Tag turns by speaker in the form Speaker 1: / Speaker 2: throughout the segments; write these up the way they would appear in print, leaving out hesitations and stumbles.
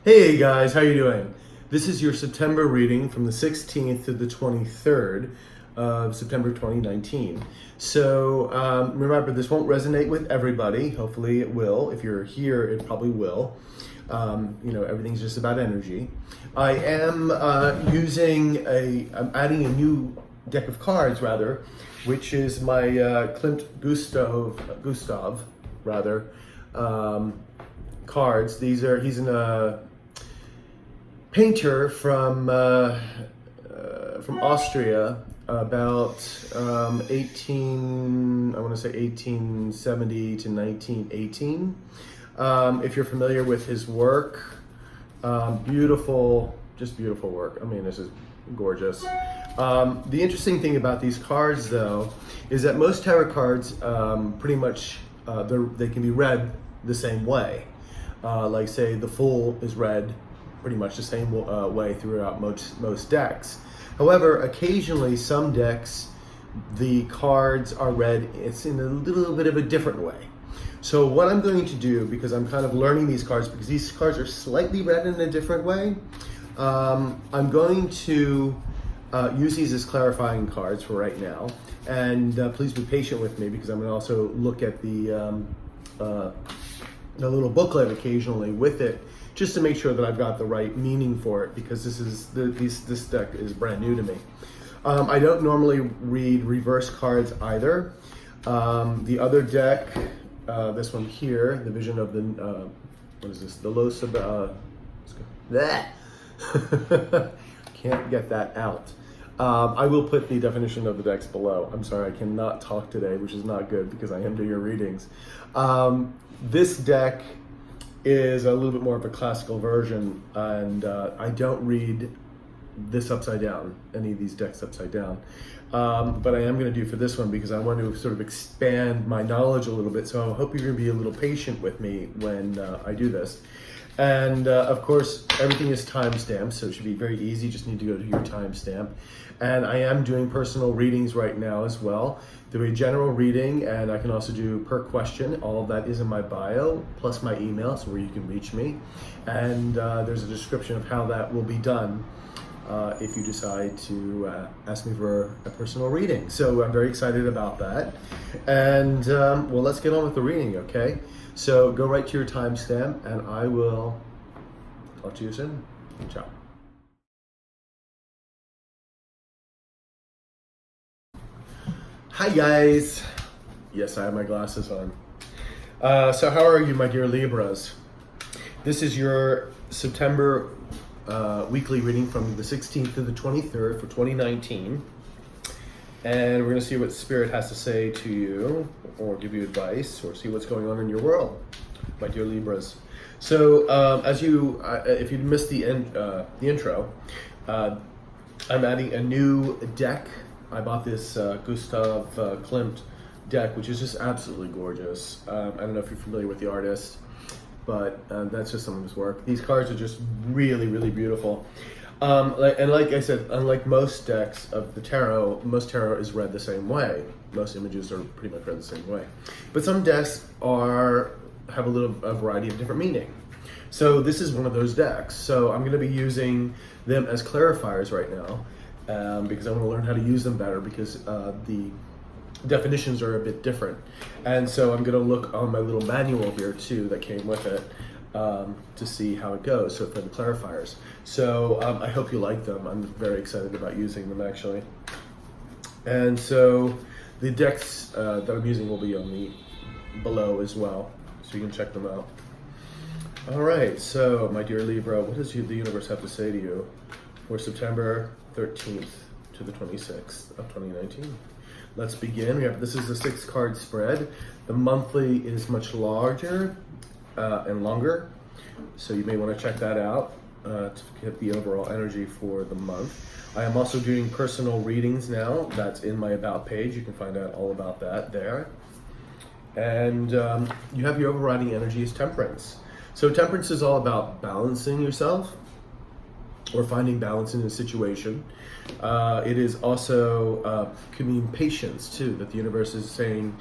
Speaker 1: Hey guys, how you doing? This is your September reading from the 16th to the 23rd of September 2019. So remember, this won't resonate with everybody. Hopefully it will. If you're here, it probably will. Everything's just about energy. I am I'm adding a new deck of cards, rather, which is my Klimt Gustav cards. He's a painter from Austria, about 1870 to 1918. If you're familiar with his work, beautiful work. I mean, this is gorgeous. The interesting thing about these cards, though, is that most tarot cards pretty much they can be read the same way. Like, say, the Fool is read pretty much the same way throughout most decks. However, occasionally some decks, the cards are read in a little bit of a different way. So what I'm going to do, because I'm kind of learning these cards, because these cards are slightly read in a different way, I'm going to use these as clarifying cards for right now. And please be patient with me, because I'm going to also look at the little booklet occasionally with it, just to make sure that I've got the right meaning for it, because this deck is brand new to me. I don't normally read reverse cards either. The other deck, this one here, the Vision of the, what is this? The can't get that out. I will put the definition of the decks below. I'm sorry, I cannot talk today, which is not good because I am doing your readings. This deck is a little bit more of a classical version, and I don't read this upside down, any of these decks upside down. But I am going to do for this one, because I want to sort of expand my knowledge a little bit, so I hope you're going to be a little patient with me when I do this. And of course, everything is timestamped, so it should be very easy. Just need to go to your timestamp. And I am doing personal readings right now as well. Do a general reading, and I can also do per question. All of that is in my bio, plus my email, so where you can reach me. And there's a description of how that will be done if you decide to ask me for a personal reading. So I'm very excited about that. And well, let's get on with the reading, okay? So go right to your timestamp, and I will talk to you soon. Ciao. Hi guys. Yes, I have my glasses on. So how are you, my dear Libras? This is your September weekly reading from the 16th to the 23rd for 2019. And we're going to see what Spirit has to say to you, or give you advice, or see what's going on in your world, my dear Libras. So if you missed the intro, I'm adding a new deck. I bought this Gustav Klimt deck, which is just absolutely gorgeous. I don't know if you're familiar with the artist, but that's just some of his work. These cards are just really, really beautiful. Like I said, unlike most decks of the tarot, most tarot is read the same way. Most images are pretty much read the same way. But some decks have a variety of different meaning. So this is one of those decks. So I'm going to be using them as clarifiers right now, because I want to learn how to use them better, because the definitions are a bit different. And so I'm going to look on my little manual here too that came with it, to see how it goes, so for the clarifiers. So I hope you like them. I'm very excited about using them, actually. And so the decks that I'm using will be on the below as well, so you can check them out. All right, so my dear Libra, what does the universe have to say to you for September 13th to the 26th of 2019? Let's begin. This is a 6-card spread. The monthly is much larger and longer, so you may want to check that out to get the overall energy for the month. I am also doing personal readings now. That's in my About page. You can find out all about that there. And you have your overriding energy is Temperance. So Temperance is all about balancing yourself, or finding balance in a situation. It is also can mean patience too, that the universe is saying,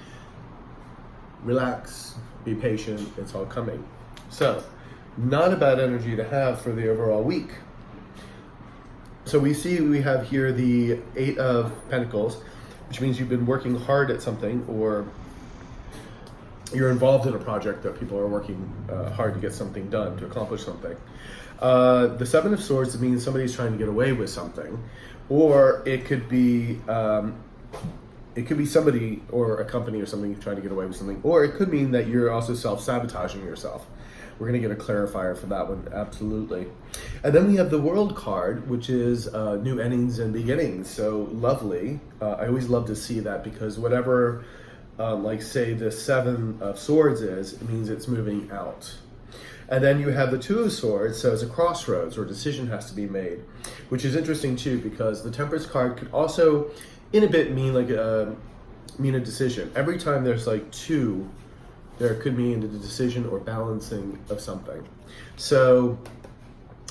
Speaker 1: relax, be patient, it's all coming. So not a bad energy to have for the overall week. So we have here the Eight of Pentacles, which means you've been working hard at something, or you're involved in a project that people are working hard to get something done, to accomplish something. The Seven of Swords means somebody's trying to get away with something, or it could be somebody or a company or something trying to get away with something, or it could mean that you're also self-sabotaging yourself. We're going to get a clarifier for that one, absolutely. And then we have the World card, which is new endings and beginnings. So lovely. I always love to see that, because whatever, like say the Seven of Swords is, it means it's moving out. And then you have the Two of Swords, so it's a crossroads, or a decision has to be made, which is interesting too, because the Temperance card could also, in a bit, mean a decision. Every time there's like two, there could mean a decision or balancing of something. So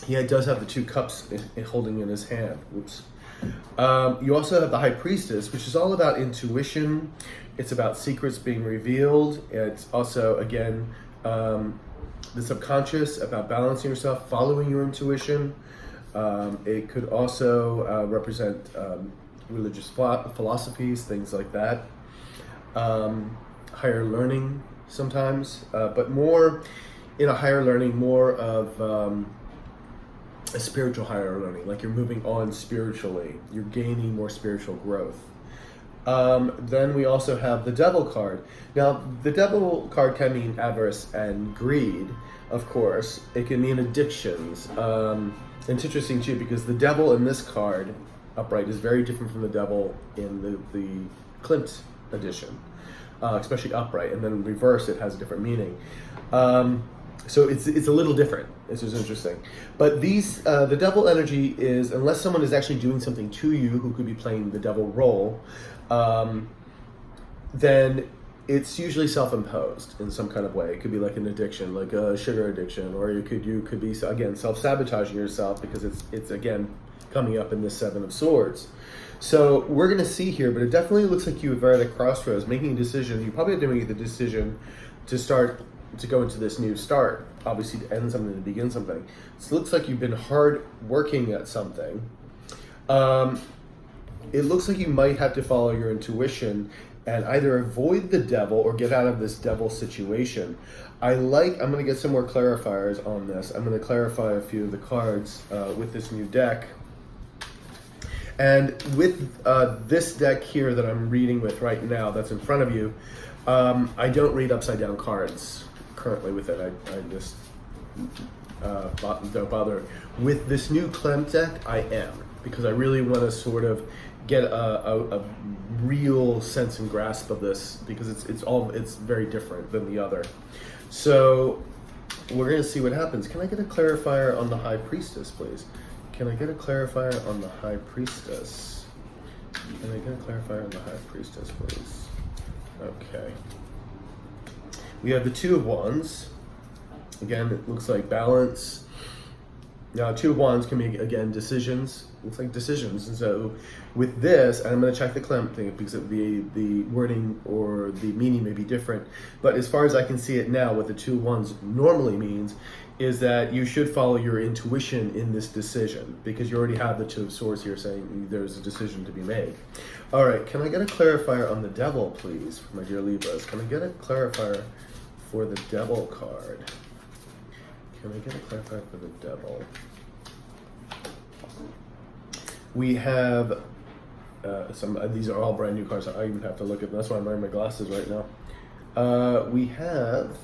Speaker 1: he does have the Two Cups holding in his hand. Oops. You also have the High Priestess, which is all about intuition. It's about secrets being revealed. It's also, again, the subconscious, about balancing yourself, following your intuition. It could also represent religious philosophies, things like that. Higher learning sometimes, but more in a higher learning, more of a spiritual higher learning, like you're moving on spiritually, you're gaining more spiritual growth. Then we also have the Devil card. Now, the Devil card can mean avarice and greed, of course. It can mean addictions. It's interesting too, because the Devil in this card, upright, is very different from the Devil in the Klimt edition, especially upright. And then in reverse, it has a different meaning. So it's a little different. This is interesting. But the Devil energy is, unless someone is actually doing something to you, who could be playing the Devil role, then it's usually self-imposed in some kind of way. It could be like an addiction, like a sugar addiction, or you could be, again, self-sabotaging yourself, because it's again coming up in this Seven of Swords. So we're going to see here, but it definitely looks like you are at a crossroads, making a decision. You probably have to make the decision to go into this new start, obviously to end something, to begin something. So it looks like you've been hard working at something. It looks like you might have to follow your intuition and either avoid the Devil or get out of this Devil situation. I'm going to get some more clarifiers on this. I'm going to clarify a few of the cards with this new deck. And with this deck here that I'm reading with right now, that's in front of you, I don't read upside down cards currently with it. I just don't bother. With this new Klimt deck, I am, because I really want to sort of get a real sense and grasp of this, because it's very different than the other. So we're going to see what happens. Can I get a clarifier on the High Priestess, please? Can I get a clarifier on the High Priestess? Can I get a clarifier on the High Priestess, please? Okay. We have the Two of Wands. Again, it looks like balance. Now, Two of Wands can be, again, decisions. It's like decisions. And so with this, and I'm going to check the Klimt thing, because the wording or the meaning may be different. But as far as I can see it now, what the Two of Wands normally means is that you should follow your intuition in this decision, because you already have the Two of Swords here saying there's a decision to be made. All right, can I get a clarifier on the Devil, please, my dear Libras? Can I get a clarifier for the Devil card? Can I get a clarifier for the Devil? We have these are all brand new cards. I even have to look at them. That's why I'm wearing my glasses right now. We have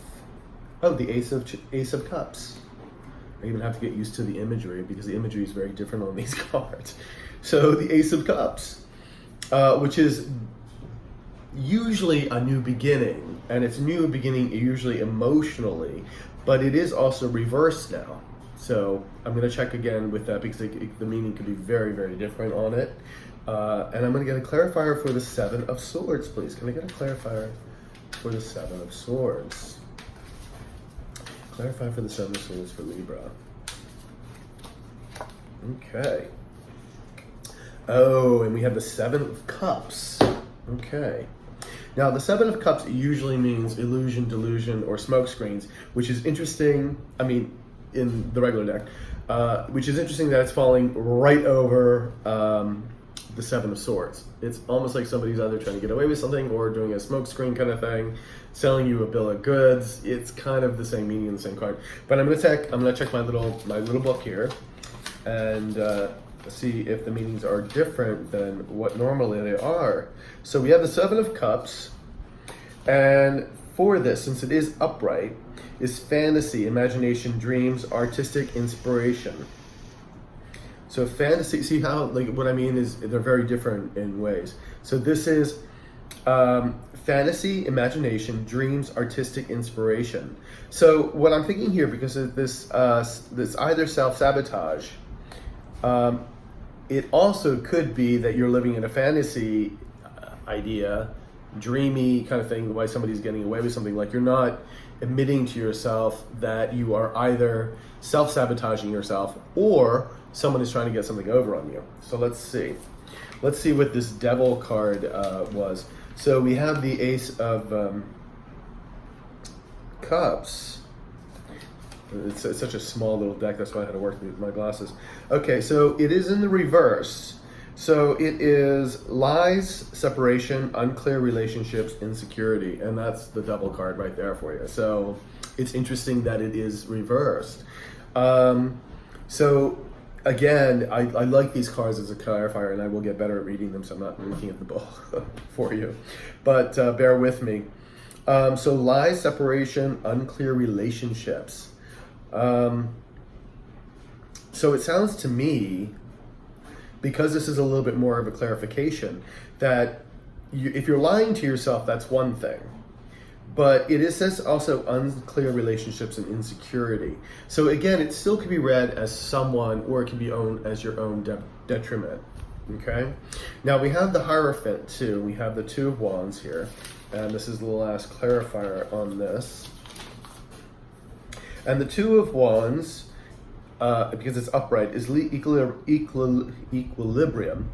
Speaker 1: the Ace of Cups. I even have to get used to the imagery, because the imagery is very different on these cards. So the Ace of Cups, which is usually a new beginning, and it's a new beginning usually emotionally, but it is also reversed now. So I'm going to check again with that, because the meaning could be very, very different on it. And I'm going to get a clarifier for the Seven of Swords, please. Can I get a clarifier for the Seven of Swords? Clarify for the Seven of Swords for Libra. Okay. Oh, and we have the Seven of Cups. Okay. Now, the Seven of Cups usually means illusion, delusion, or smoke screens, which is interesting. I mean, in the regular deck, which is interesting that it's falling right over the Seven of Swords. It's almost like somebody's either trying to get away with something or doing a smokescreen kind of thing, selling you a bill of goods. It's kind of the same meaning in the same card. But I'm gonna check my little book here and see if the meanings are different than what normally they are. So we have the Seven of Cups, and for this, since it is upright, is fantasy, imagination, dreams, artistic inspiration. So fantasy, see how, like, what I mean is they're very different in ways. So this is fantasy, imagination, dreams, artistic inspiration. So what I'm thinking here, because of this either self-sabotage, it also could be that you're living in a fantasy idea, dreamy kind of thing, why somebody's getting away with something. Like, you're not admitting to yourself that you are either self-sabotaging yourself or someone is trying to get something over on you. So let's see what this Devil card was. So we have the Ace of Cups. It's such a small little deck, that's why I had to work with my glasses. Okay, so it is in the reverse. So it is lies, separation, unclear relationships, insecurity, and that's the Devil card right there for you. So it's interesting that it is reversed. So again, I like these cards as a clarifier, and I will get better at reading them, so I'm not looking at the book for you. But bear with me. So lies, separation, unclear relationships. So it sounds to me, because this is a little bit more of a clarification, that if you're lying to yourself, that's one thing. But it says also unclear relationships and insecurity. So again, it still can be read as someone, or it can be owned as your own detriment. Okay? Now we have the Hierophant too. We have the Two of Wands here. And this is the last clarifier on this. And the Two of Wands, because it's upright, is equilibrium.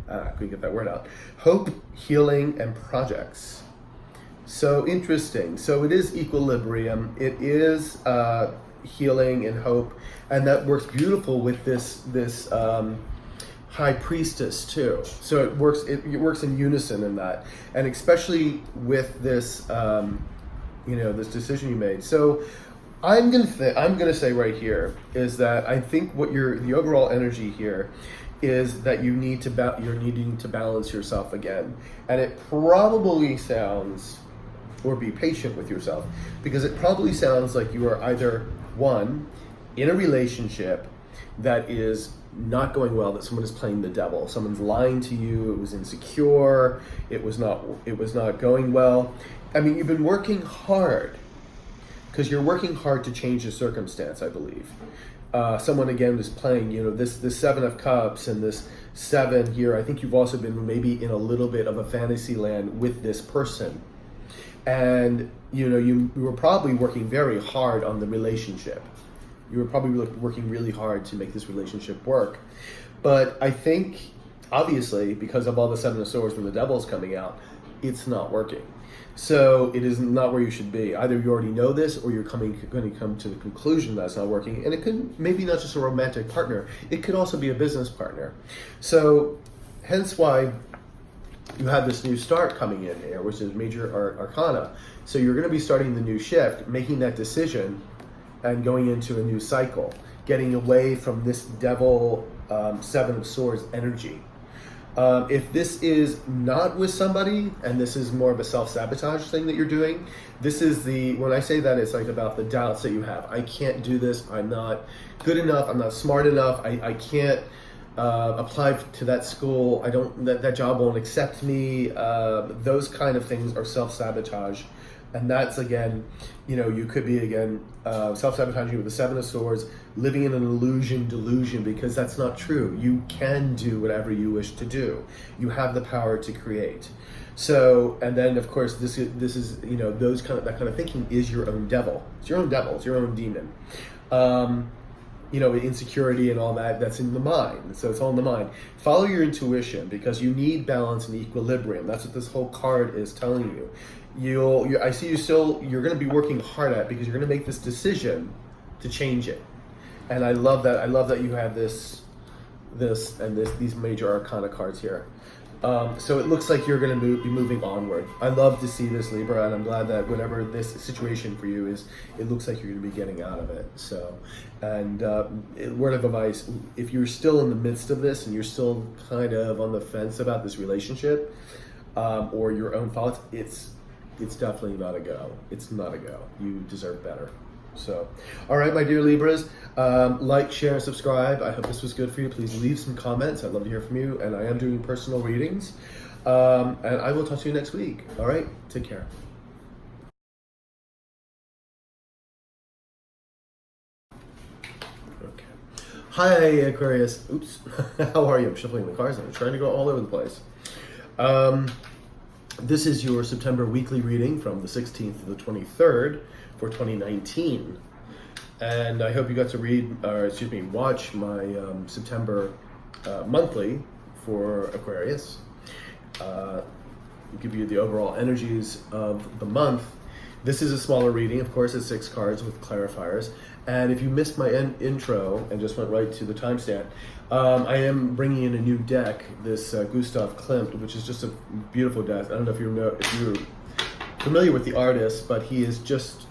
Speaker 1: I couldn't get that word out. Hope, healing, and projects. So interesting. So it is equilibrium. It is healing and hope, and that works beautiful with this High Priestess too. So it works in unison in that, and especially with this this decision you made. So I'm gonna say right here is that I think what the overall energy here is that you're needing to balance yourself again, and it probably sounds, or be patient with yourself, because it probably sounds like you are either one in a relationship that is not going well, that someone is playing the devil, someone's lying to you, it was insecure, it was not going well. I mean, you've been working hard, because you're working hard to change the circumstance, I believe. Someone again is playing, this Seven of Cups and this Seven here. I think you've also been maybe in a little bit of a fantasy land with this person. And you were probably working very hard on the relationship. You were probably working really hard to make this relationship work. But I think, obviously, because of all the Seven of Swords and the Devil's coming out, it's not working. So it is not where you should be. Either you already know this, or you're going to come to the conclusion that it's not working. And it could maybe not just a romantic partner. It could also be a business partner. So hence why you have this new start coming in here, which is major arcana. So you're going to be starting the new shift, making that decision, and going into a new cycle, getting away from this Devil Seven of Swords energy. If this is not with somebody, and this is more of a self-sabotage thing that you're doing, this is when I say that, it's like about the doubts that you have. I can't do this. I'm not good enough. I'm not smart enough. I can't apply to that school. That job won't accept me. Those kind of things are self-sabotage. And that's, again, you could be, again, self-sabotaging with the Seven of Swords, living in an delusion, because that's not true. You can do whatever you wish to do. You have the power to create. So, and then, of course, this is that kind of thinking is your own devil. It's your own devil. It's your own demon. Insecurity and all that's in the mind. So it's all in the mind. Follow your intuition, because you need balance and equilibrium. That's what this whole card is telling you. You're going to be working hard at it, because you're going to make this decision to change it. And I love that. I love that you have these major arcana cards here. So it looks like you're going to be moving onward. I love to see this, Libra, and I'm glad that whatever this situation for you is, it looks like you're going to be getting out of it. So, and word of advice, if you're still in the midst of this and you're still kind of on the fence about this relationship or your own thoughts, it's definitely not a go. It's not a go. You deserve better. So, all right, my dear Libras, like, share, and subscribe. I hope this was good for you. Please leave some comments. I'd love to hear from you. And I am doing personal readings. And I will talk to you next week. All right, take care. Okay. Hi, Aquarius. Oops. How are you? I'm shuffling the cards. I'm trying to go all over the place. This is your September weekly reading from the 16th to the 23rd for 2019. And I hope you got to watch my September monthly for Aquarius. Give you the overall energies of the month. This is a smaller reading, of course, it's 6 cards with clarifiers. And if you missed my intro and just went right to the timestamp, I am bringing in a new deck, this Gustav Klimt, which is just a beautiful deck. I don't know if you're familiar with the artist, but he is just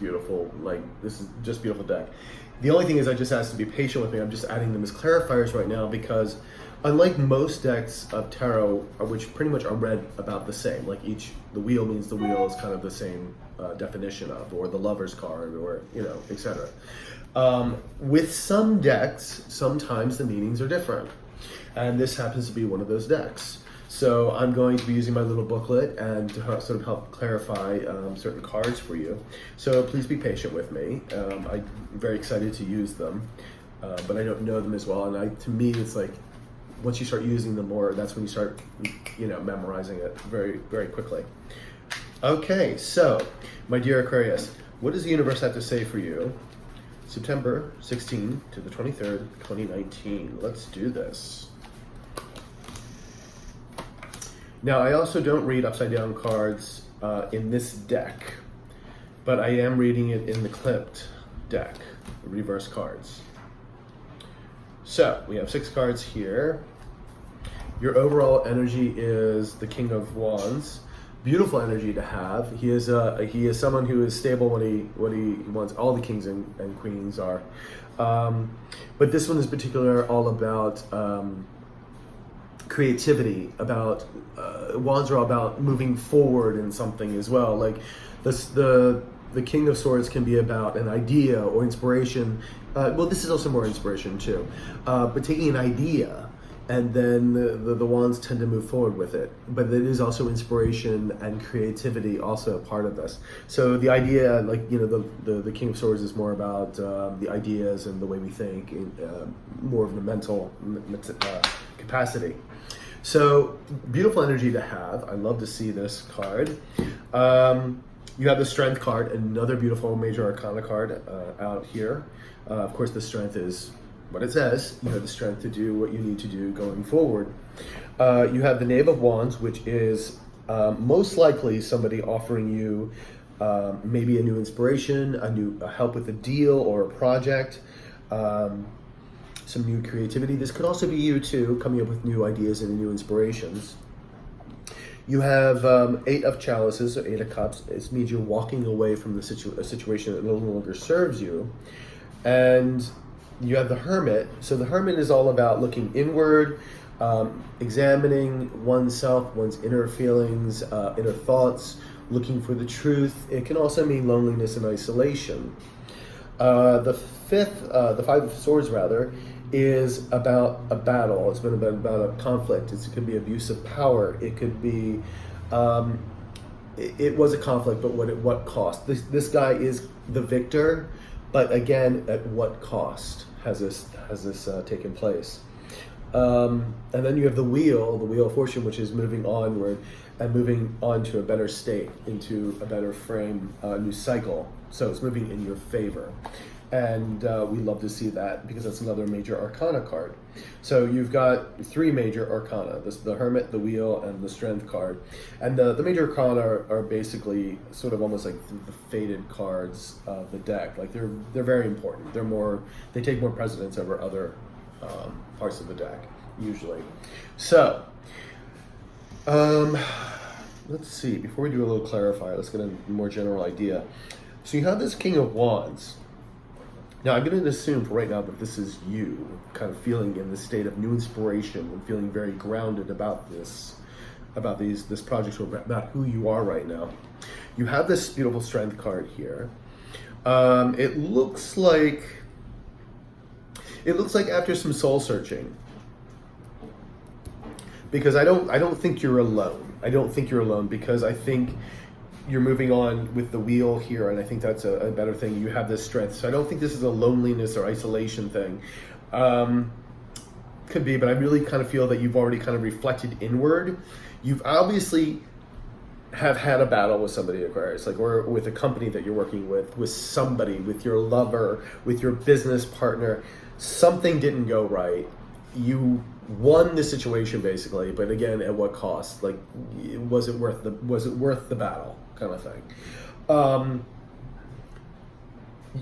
Speaker 1: beautiful. Like, this is just beautiful deck. The only thing is I just asked to be patient with me. I'm just adding them as clarifiers right now because unlike most decks of tarot, which pretty much are read about the same, like the wheel means the wheel is kind of the same definition of, or the lover's card, or, etc. With some decks, sometimes the meanings are different. And this happens to be one of those decks. So I'm going to be using my little booklet and to sort of help clarify certain cards for you. So please be patient with me. I'm very excited to use them, but I don't know them as well. And to me, it's like, once you start using them more, that's when you start, memorizing it very, very quickly. Okay, so my dear Aquarius, what does the universe have to say for you? September 16th to the 23rd, 2019. Let's do this. Now, I also don't read upside down cards in this deck, but I am reading it in the Klimt deck, reverse cards. So we have 6 cards here. Your overall energy is the King of Wands. Beautiful energy to have. He is someone who is stable when he wants. All the kings and queens are, but this one is particular all about creativity. About wands are all about moving forward in something as well. Like the King of Swords can be about an idea or inspiration. Well, this is also more inspiration too, but taking an idea and then the wands tend to move forward with it. But it is also inspiration and creativity also a part of this. So the idea, like, the King of Swords is more about the ideas and the way we think, more of the mental capacity. So beautiful energy to have. I love to see this card. You have the Strength card, another beautiful major arcana card out here. Of course, the Strength is what it says. You have the strength to do what you need to do going forward. You have the Knave of Wands, which is most likely somebody offering you maybe a new inspiration, a help with a deal or a project, some new creativity. This could also be you too, coming up with new ideas and new inspirations. You have 8 of Chalices, or 8 of Cups. It means you're walking away from a situation that no longer serves you. And you have the Hermit. So the Hermit is all about looking inward, examining oneself, one's inner feelings, inner thoughts, looking for the truth. It can also mean loneliness and isolation. The Five of Swords rather, is about a battle. It's been about a conflict. It could be abuse of power. It could be, it was a conflict, but at what cost? This guy is the victor, but again, at what cost has this taken place? And then you have the Wheel of Fortune, which is moving onward and moving on to a better state, into a better frame, new cycle. So it's moving in your favor. And we love to see that because that's another major arcana card. So you've got 3 major arcana, the Hermit, the Wheel, and the Strength card. And the major arcana are basically sort of almost like the faded cards of the deck. Like they're very important. They take more precedence over other parts of the deck, usually. So, let's see, before we do a little clarifier, let's get a more general idea. So you have this King of Wands. Now, I'm going to assume for right now that this is you, kind of feeling in the state of new inspiration and feeling very grounded about this project, or about who you are right now. You have this beautiful Strength card here. It looks like after some soul searching, because I don't think you're alone. I don't think you're alone, because I think you're moving on with the Wheel here, and I think that's a better thing. You have this Strength, so I don't think this is a loneliness or isolation thing. Could be, but I really kind of feel that you've already kind of reflected inward. You've obviously have had a battle with somebody, Aquarius, like, or with a company that you're working with somebody, with your lover, with your business partner. Something didn't go right. You won the situation basically, but again, at what cost? Like, was it worth the battle, kind of thing?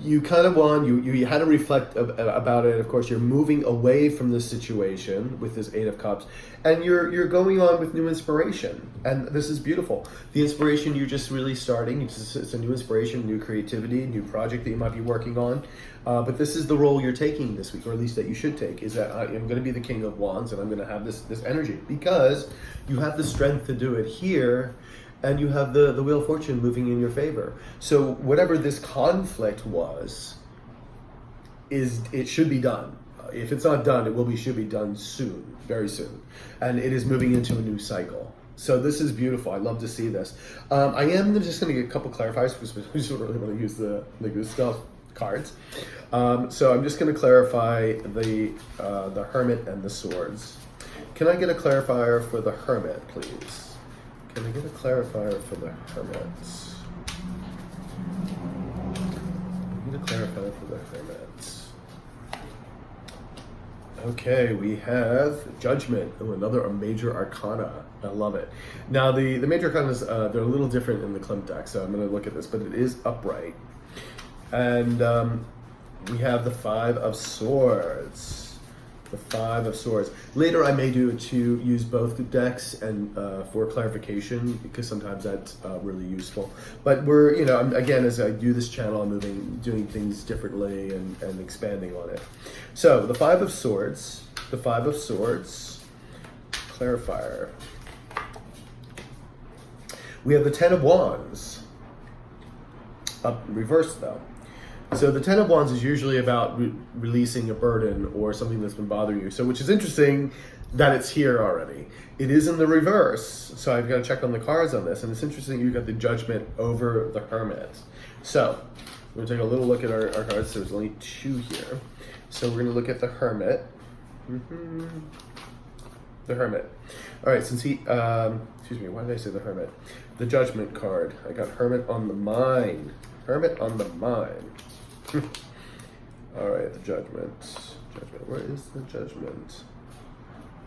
Speaker 1: You kind of won. You had to reflect about it. Of course, you're moving away from this situation with this 8 of Cups, and you're going on with new inspiration, and this is beautiful. The inspiration you're just really starting. It's a new inspiration, new creativity, new project that you might be working on. But this is the role you're taking this week, or at least that you should take, is that I'm going to be the King of Wands, and I'm going to have this energy, because you have the strength to do it here. And you have the Wheel of Fortune moving in your favor. So whatever this conflict was, it should be done. If it's not done, should be done soon, very soon. And it is moving into a new cycle. So this is beautiful. I love to see this. I am just going to get a couple clarifiers, because we don't really want to use the good stuff cards. So I'm just going to clarify the Hermit and the Swords. Can I get a clarifier for the Hermit, please? Can I get a clarifier for the Hermits? Get a clarifier for the Hermits. Okay, we have Judgment. Oh, another major arcana. I love it. Now, the major arcanas, they're a little different in the Klimt deck, so I'm going to look at this, but it is upright. And we have the 5 of Swords. The 5 of Swords. Later, I may do it to use both decks and for clarification, because sometimes that's really useful. But we're, again, as I do this channel, I'm doing things differently and expanding on it. So the 5 of Swords, clarifier. We have the 10 of Wands, up reversed though. So the 10 of Wands is usually about releasing a burden or something that's been bothering you. So, which is interesting that it's here already. It is in the reverse, so I've got to check on the cards on this. And it's interesting you've got the Judgment over the Hermit. So we're going to take a little look at our cards. There's only 2 here. So we're going to look at the Hermit. The Hermit. All right, since he, excuse me, why did I say the Hermit? The Judgment card. I got Hermit on the mind. Hermit on the mind. All right, the Judgment. Where is the Judgment?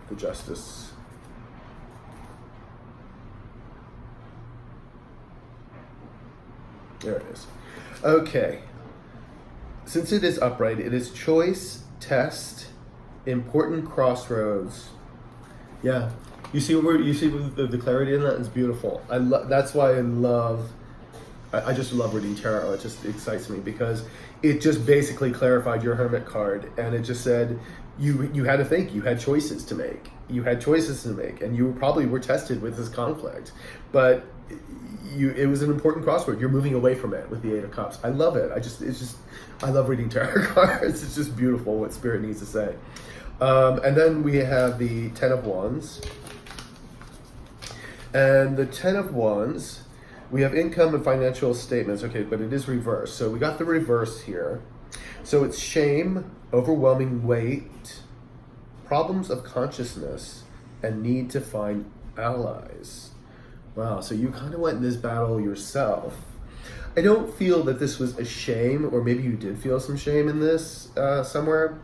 Speaker 1: The Justice. There it is. Okay. Since it is upright, it is choice, test, important crossroads. Yeah. You see the clarity in that? It's beautiful. That's why I just love reading tarot. It just excites me, because it just basically clarified your Hermit card, and it just said you had to think, you had choices to make. And you probably were tested with this conflict, but it was an important crossroad. You're moving away from it with the 8 of Cups. I love it. I love reading tarot cards. It's just beautiful what Spirit needs to say. And then we have the 10 of Wands. And the 10 of Wands, we have income and financial statements. Okay, but it is reversed. So we got the reverse here. So it's shame, overwhelming weight, problems of consciousness, and need to find allies. Wow, so you kind of went in this battle yourself. I don't feel that this was a shame, or maybe you did feel some shame in this somewhere.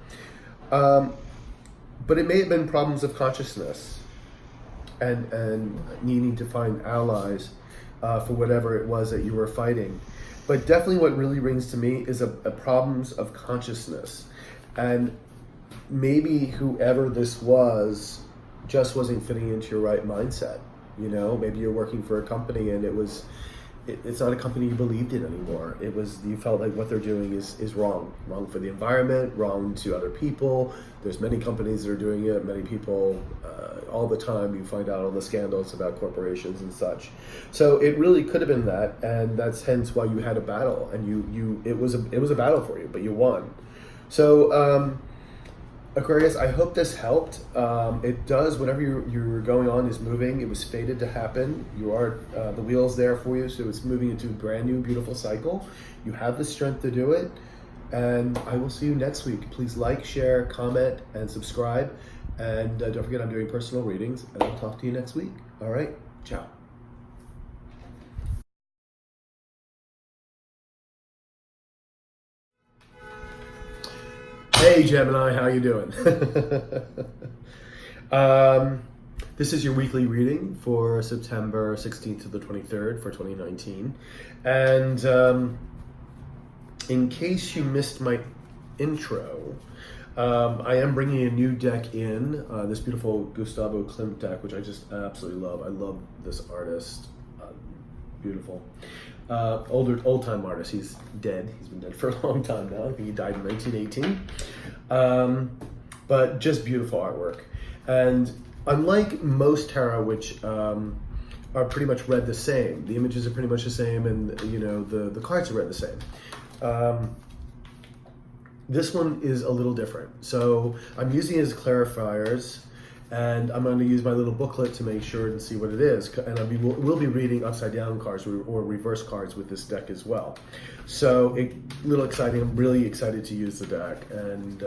Speaker 1: But it may have been problems of consciousness and needing to find allies for whatever it was that you were fighting. But definitely what really rings to me is a problems of consciousness. And maybe whoever this was just wasn't fitting into your right mindset. You know, maybe you're working for a company and it's not a company you believed in anymore. It was, you felt like what they're doing is wrong for the environment, wrong to other people. There's many companies that are doing it. Many people, all the time, you find out all the scandals about corporations and such. So it really could have been that, and that's hence why you had a battle, and it was a battle for you, but you won. So Aquarius, I hope this helped. It does, whatever you're going on is moving. It was fated to happen. You are, the wheel's there for you, so it's moving into a brand new, beautiful cycle. You have the strength to do it, and I will see you next week. Please like, share, comment, and subscribe. And don't forget I'm doing personal readings, and I'll talk to you next week. All right, ciao. Hey Gemini, how you doing? This is your weekly reading for September 16th to the 23rd for 2019. And in case you missed my intro, I am bringing a new deck in, this beautiful Gustavo Klimt deck, which I just absolutely love. I love this artist. Beautiful. Old-time artist. He's dead. He's been dead for a long time now. I think he died in 1918. But just beautiful artwork. And unlike most tarot, which are pretty much read the same, the images are pretty much the same, and you know the cards are read the same. This one is a little different. So I'm using it as clarifiers, and I'm going to use my little booklet to make sure and see what it is. And we'll be reading upside down cards or reverse cards with this deck as well. So a little exciting. I'm really excited to use the deck. And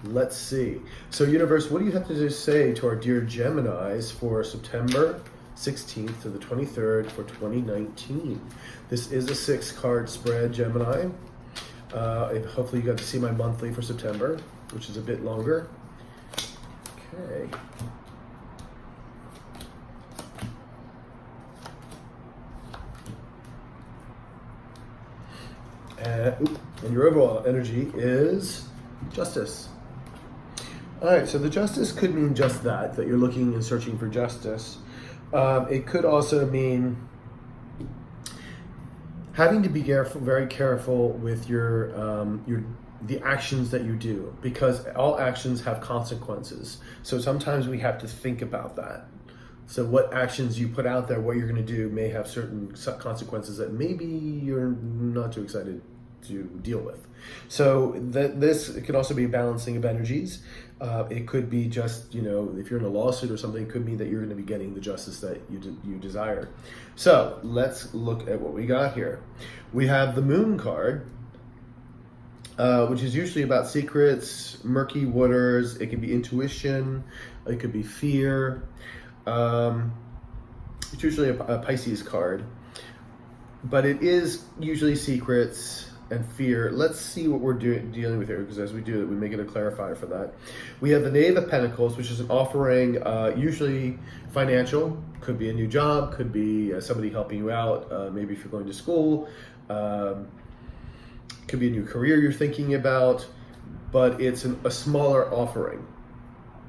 Speaker 1: let's see. So universe, what do you have to say to our dear Geminis for September 16th to the 23rd for 2019? This is a 6-card spread, Gemini. Hopefully you got to see my monthly for September, which is a bit longer. Okay. And your overall energy is justice. All right, so the justice could mean just that you're looking and searching for justice. It could also mean having to be very careful with the actions that you do, because all actions have consequences. So sometimes we have to think about that. So what actions you put out there, what you're going to do, may have certain consequences that maybe you're not too excited to deal with. So this could also be balancing of energies. It could be just, you know, if you're in a lawsuit or something, it could mean that you're going to be getting the justice that you desire. So let's look at what we got here. We have the Moon card, which is usually about secrets, murky waters. It could be intuition. It could be fear. It's usually a Pisces card, but it is usually secrets and fear. Let's see what we're dealing with here, because as we do it, we make it a clarifier for that. We have the Knave of Pentacles, which is an offering, usually financial. Could be a new job, could be somebody helping you out, maybe if you're going to school. Could be a new career you're thinking about, but it's a smaller offering.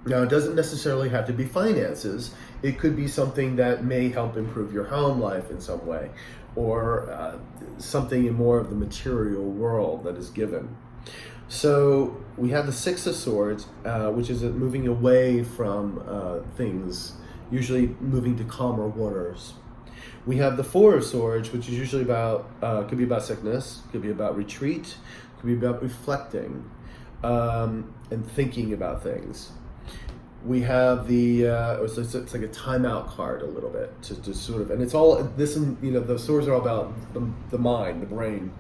Speaker 1: Now, it doesn't necessarily have to be finances. It could be something that may help improve your home life in some way, or something in more of the material world that is given. So we have the Six of Swords, which is moving away from things, usually moving to calmer waters. We have the Four of Swords, which is usually about, could be about sickness, could be about retreat, could be about reflecting and thinking about things. We have the, it's like a timeout card a little bit, to sort of, and it's all, this, you know, the swords are all about the mind, the brain.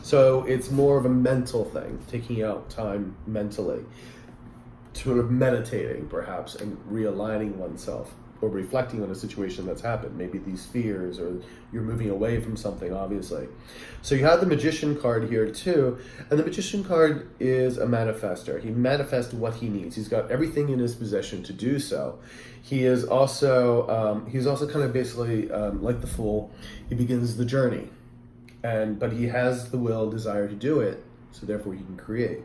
Speaker 1: So it's more of a mental thing, taking out time mentally, sort of meditating perhaps, and realigning oneself. or reflecting on a situation that's happened, maybe these fears, or you're moving away from something, obviously. So you have the Magician card here too, and the Magician card is a manifester. He manifests what he needs. He's got everything in his possession to do so. He is also he's also kind of basically like the Fool. He begins the journey, but he has the will, desire to do it, so therefore he can create.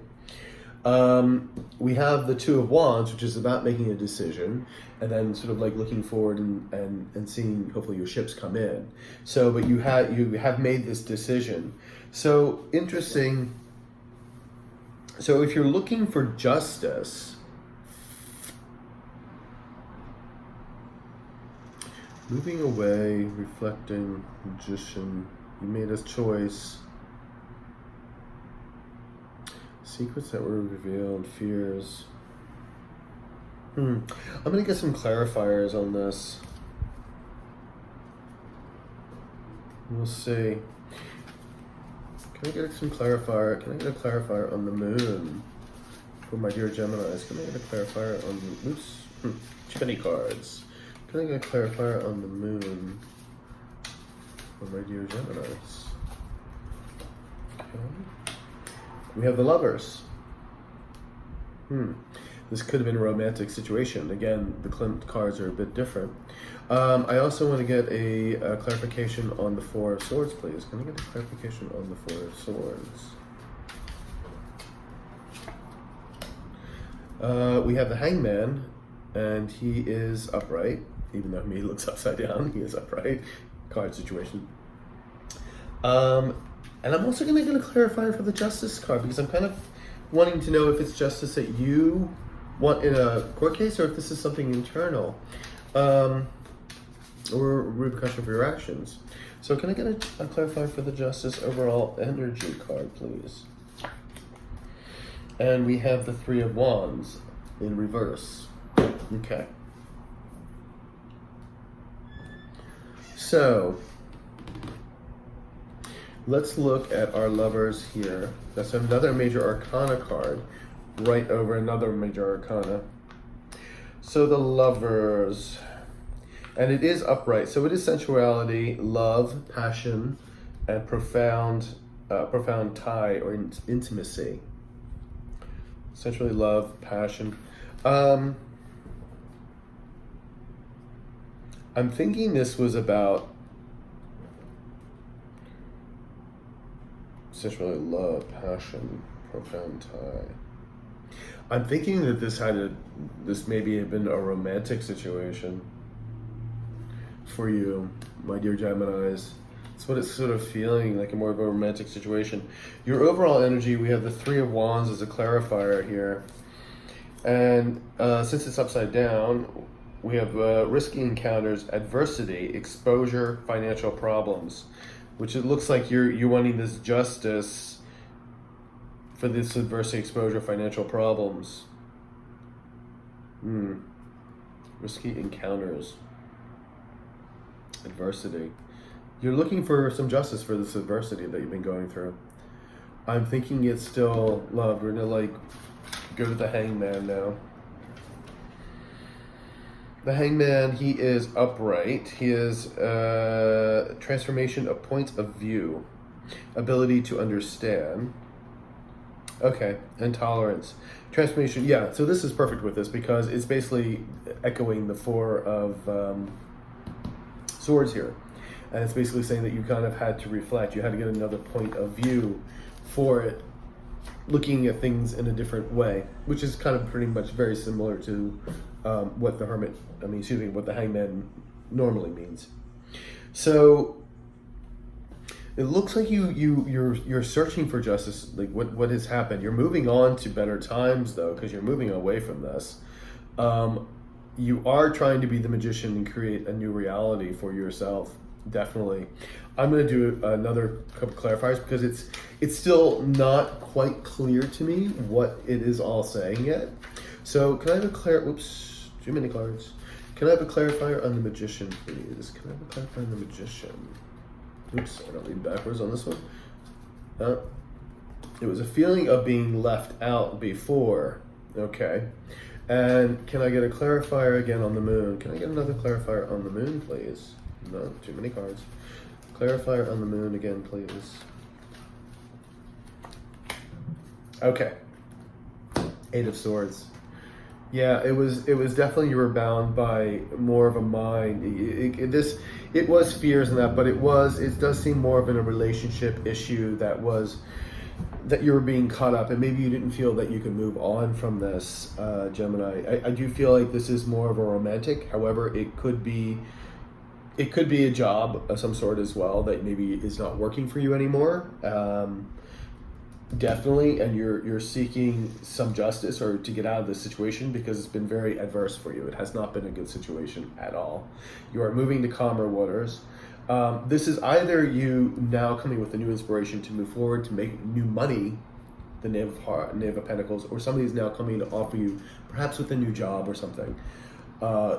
Speaker 1: We have the Two of Wands, which is about making a decision, and then sort of like looking forward and seeing hopefully your ships come in. So, but you have made this decision. So interesting. So if you're looking for justice, moving away, reflecting, Magician, you made a choice. Secrets that were revealed, fears. I'm going to get some clarifiers on this. We'll see. Can I get some clarifier? Can I get a clarifier on the moon for my dear Geminis? Can I get a clarifier on the... Oops. Too many cards. Can I get a clarifier on the moon for my dear Geminis? Okay. We have the Lovers. This could have been a romantic situation. Again, the Klimt cards are a bit different. I also want to get a clarification on the Four of Swords, please. Can I get a clarification on the Four of Swords? We have the Hangman, and he is upright. Even though he looks upside down, he is upright. Card situation. And I'm also going to get a clarifier for the Justice card, because I'm kind of wanting to know if it's justice that you want in a court case, or if this is something internal, or repercussion for your actions. So can I get a clarifier for the Justice overall energy card, please? And we have the Three of Wands in reverse. Okay. So let's look at our Lovers here. That's another major arcana card, right over another major arcana. So the Lovers, and it is upright. So it is sensuality, love, passion, and profound tie or intimacy. Essentially love, passion. I'm thinking this was about essentially love, passion, profound tie. I'm thinking that this maybe had been a romantic situation for you, my dear Geminis. That's what it's sort of feeling like, more of a romantic situation. Your overall energy, we have the Three of Wands as a clarifier here. And since it's upside down, we have risky encounters, adversity, exposure, financial problems, which it looks like you're wanting this justice for this adversity, exposure, financial problems. Risky encounters, adversity. You're looking for some justice for this adversity that you've been going through. I'm thinking it's still love. We're gonna go to the Hangman now. The Hangman, he is upright. He is transformation of point of view, ability to understand. Okay, and tolerance. Transformation, yeah, so this is perfect with this because it's basically echoing the Four of Swords here. And it's basically saying that you kind of had to reflect. You had to get another point of view for it, looking at things in a different way, which is kind of pretty much very similar to what the Hangman normally means. So it looks like you're searching for justice. Like what has happened? You're moving on to better times though, because you're moving away from this. You are trying to be the magician and create a new reality for yourself. Definitely. I'm going to do another couple clarifiers because it's still not quite clear to me what it is all saying yet. So can I have whoops, too many cards. Can I have a clarifier on the Magician, please? Can I have a clarifier on the Magician? Oops, I don't read backwards on this one. It was a feeling of being left out before. Okay. And can I get a clarifier again on the moon? Can I get another clarifier on the moon, please? No, too many cards. Clarifier on the moon again, please. Okay. Eight of Swords. Yeah, it was definitely, you were bound by more of a mind. It was fears and that, but it does seem more of a relationship issue that you were being caught up, and maybe you didn't feel that you could move on from this, Gemini. I do feel like this is more of a romantic. However, it could be a job of some sort as well that maybe is not working for you anymore. Definitely, and you're seeking some justice or to get out of this situation because it's been very adverse for you. It has not been a good situation at all. You are moving to calmer waters. This is either you now coming with a new inspiration to move forward, to make new money, the Knave of Pentacles, or somebody is now coming to offer you perhaps with a new job or something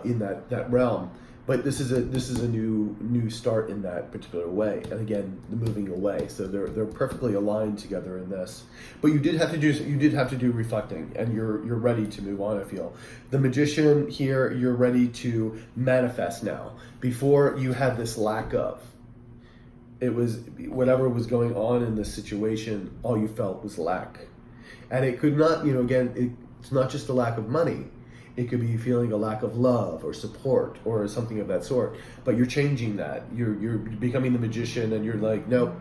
Speaker 1: in that realm. But this is a new start in that particular way, and again, the moving away. So they're perfectly aligned together in this. But you did have to do reflecting, and you're ready to move on. I feel the Magician here. You're ready to manifest now. Before you had this lack of. It was whatever was going on in this situation. All you felt was lack, and it could not. Again, it's not just a lack of money. It could be feeling a lack of love or support or something of that sort. But you're changing that. You're becoming the Magician, and you're like, nope,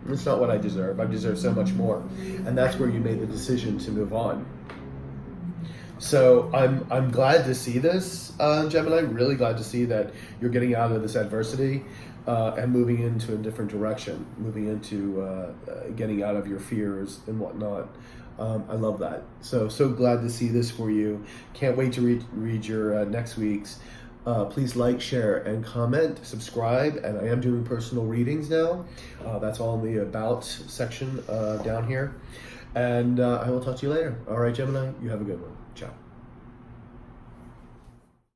Speaker 1: it's not what I deserve. I deserve so much more. And that's where you made the decision to move on. So I'm glad to see this, Gemini. Really glad to see that you're getting out of this adversity and moving into a different direction. Moving into getting out of your fears and whatnot. I love that. So glad to see this for you. Can't wait to read your next week's. Please like, share, and comment. Subscribe. And I am doing personal readings now. That's all in the About section down here. And I will talk to you later. All right, Gemini, you have a good one.